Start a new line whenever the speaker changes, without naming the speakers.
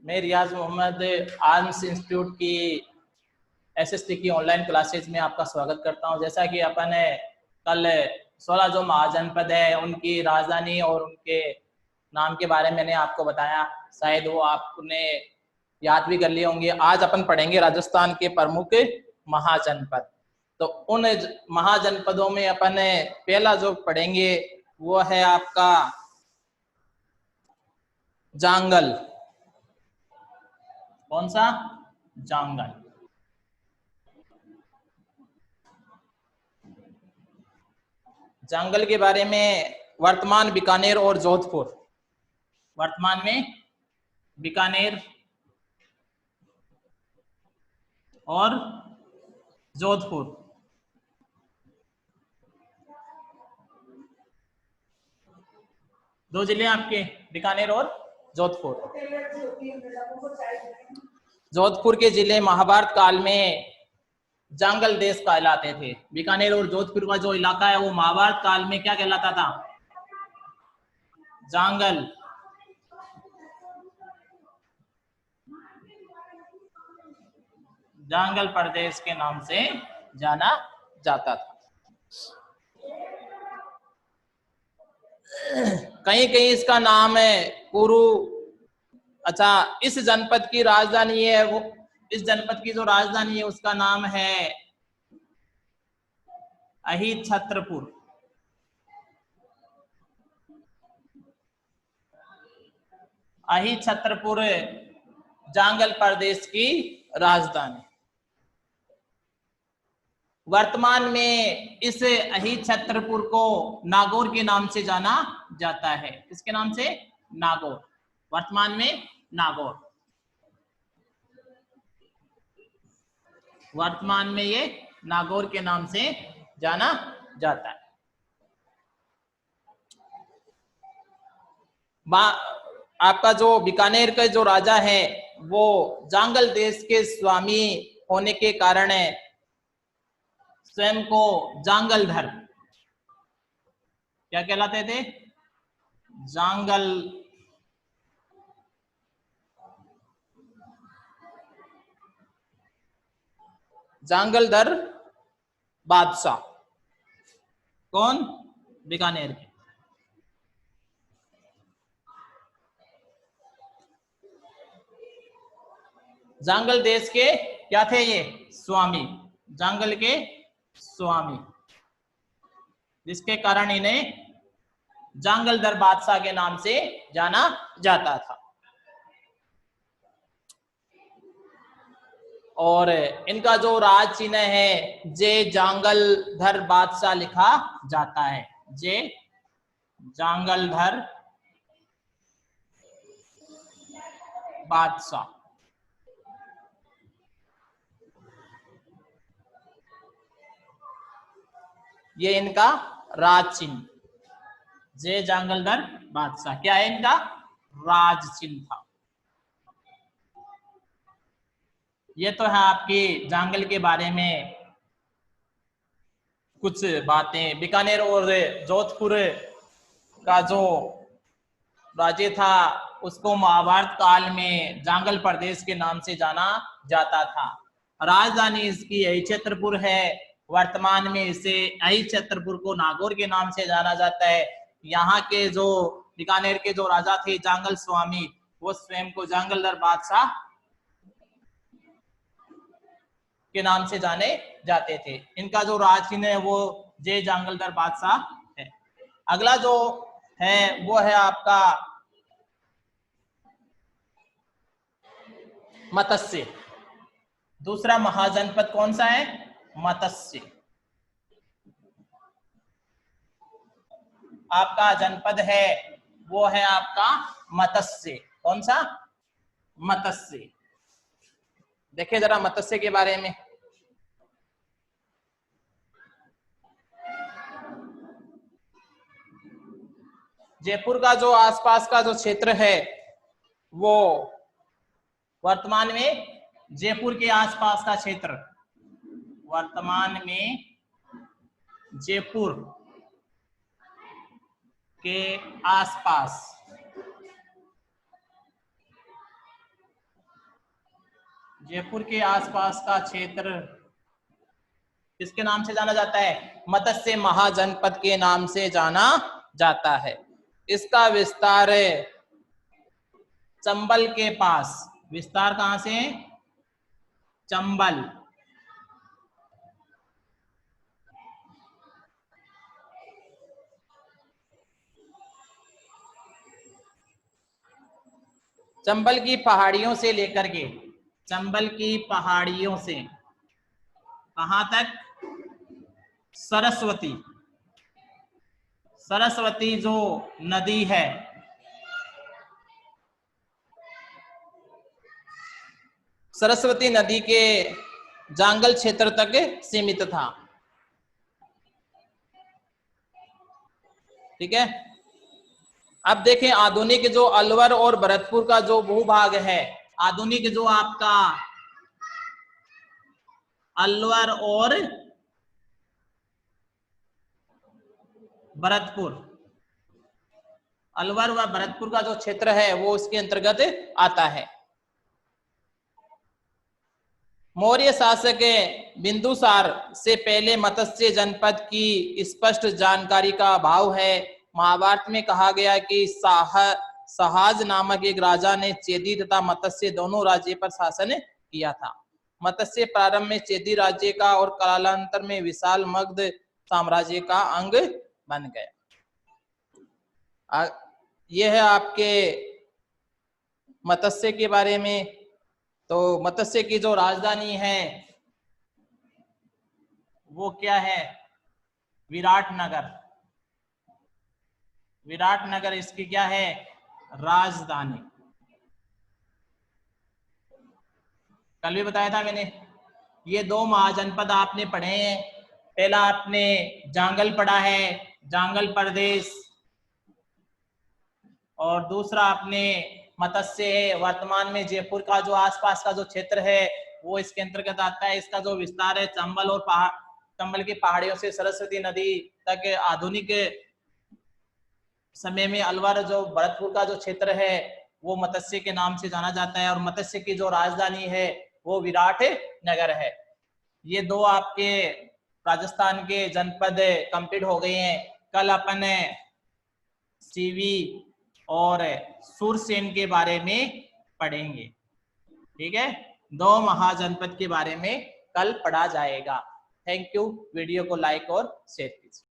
मैं रियाज Mohammad arms institute की SST की ऑनलाइन क्लासेज में आपका स्वागत करता हूं। जैसा कि अपन कल 16 जो महाजनपद है उनकी राजधानी और उनके नाम के बारे में मैंने आपको बताया, शायद वो आपने याद भी कर लिए होंगे। आज अपन पढ़ेंगे राजस्थान के प्रमुख महाजनपद। तो उन महाजनपदों में अपन पहला जो पढ़ेंगे वो है आपका जांगल। कौन सा? जांगल। जांगल के बारे में वर्तमान बीकानेर और जोधपुर, वर्तमान में बीकानेर और जोधपुर, दो जिले आपके, बीकानेर और जोधपुर। जोधपुर के जिले महाभारत काल में जांगल देश कहलाते थे। बीकानेर और जोधपुर का जो इलाका है वो महाभारत काल में क्या कहलाता था? जांगल। जांगल प्रदेश के नाम से जाना जाता था। कहीं कहीं इसका नाम है कुरु। अच्छा, इस जनपद की राजधानी है वो, इस जनपद की जो राजधानी है उसका नाम है अहिछत्रपुर। अहिछत्रपुर जांगल प्रदेश की राजधानी। वर्तमान में इस अहिछत्रपुर को नागौर के नाम से जाना जाता है। किसके नाम से? नागौर। वर्तमान में नागौर। वर्तमान में ये नागौर के नाम से जाना जाता है। आपका जो बीकानेर का जो राजा है वो जांगल देश के स्वामी होने के कारण स्वयं को जांगलधर क्या कहलाते थे? जांगल जांगलधर बादशाह। कौन? बीकानेर के। जांगल देश के क्या थे ये? स्वामी। जांगल के स्वामी, जिसके कारण इन्हें जांगलधर बादशाह के नाम से जाना जाता था। और इनका जो राज चिन्ह है जय जांगलधर बादशाह लिखा जाता है। जय जांगलधर बादशाह। ये इनका राज चिन्ह, जय जांगलधर बादशाह क्या है? इनका राज चिन्ह था। ये तो है आपकी जांगल के बारे में कुछ बातें। बीकानेर और जोधपुर का जो राज्य था उसको महाभारत काल में जांगल प्रदेश के नाम से जाना जाता था। राजधानी इसकी अहिछत्रपुर है। वर्तमान में इसे अहिछत्रपुर को नागौर के नाम से जाना जाता है। यहाँ के जो बीकानेर के जो राजा थे जांगल स्वामी, वो स्वयं को जांगलधर बादशाह के नाम से जाने जाते थे। इनका जो राज चिन्ह है वो जय जांगलधर बादशाह है। अगला जो है वो है आपका मत्स्य। दूसरा महाजनपद कौन सा है? मत्स्य। आपका जनपद है वो है आपका मत्स्य। कौन सा? मत्स्य। देखिए जरा मत्स्य के बारे में। जयपुर का जो आसपास का जो क्षेत्र है वो वर्तमान में जयपुर के आसपास का क्षेत्र, वर्तमान में जयपुर के आसपास जयपुर के आसपास का क्षेत्र किसके नाम से जाना जाता है? मत्स्य महाजनपद के नाम से जाना जाता है। इसका विस्तार चंबल के पास, विस्तार कहां से? चंबल। चंबल की पहाड़ियों से लेकर के, चंबल की पहाड़ियों से कहां तक? सरस्वती। सरस्वती जो नदी है, सरस्वती नदी के जांगल क्षेत्र तक सीमित था। ठीक है। अब देखें आधुनिक जो अलवर और भरतपुर का जो भूभाग है, आधुनिक जो आपका अलवर और भरतपुर, अलवर व भरतपुर का जो क्षेत्र है वो इसके अंतर्गत आता है। मौर्य शासक बिंदुसार से पहले मत्स्य जनपद की स्पष्ट जानकारी का अभाव है। महाभारत में कहा गया कि सहाज नामक एक राजा ने चेदी तथा मत्स्य दोनों राज्य पर शासन किया था। मत्स्य प्रारंभ में चेदी राज्य का और कालांतर में विशाल मगध साम्राज्य का अंग बन गया। यह है आपके मत्स्य के बारे में। तो मत्स्य की जो राजधानी है वो क्या है? विराटनगर। विराटनगर इसकी क्या है? राजधानी। कल भी बताया था मैंने, ये दो महाजनपद आपने पढ़े हैं। पहला आपने जांगल पढ़ा है, जांगल प्रदेश, और दूसरा आपने मत्स्य है। वर्तमान में जयपुर का जो आसपास का जो क्षेत्र है वो इसके अंतर्गत आता है। इसका जो विस्तार है चंबल और चंबल की पहाड़ियों से सरस्वती नदी तक। आधुनिक समय में अलवर जो भरतपुर का जो क्षेत्र है वो मत्स्य के नाम से जाना जाता है, और मत्स्य की जो राजधानी है वो विराट नगर है। ये दो आपके राजस्थान के जनपद कंप्लीट हो गए हैं। कल अपन सीवी और सुरसेन के बारे में पढ़ेंगे। ठीक है, दो महाजनपद के बारे में कल पढ़ा जाएगा। Thank you. वीडियो को लाइक और शेयर कीजिए।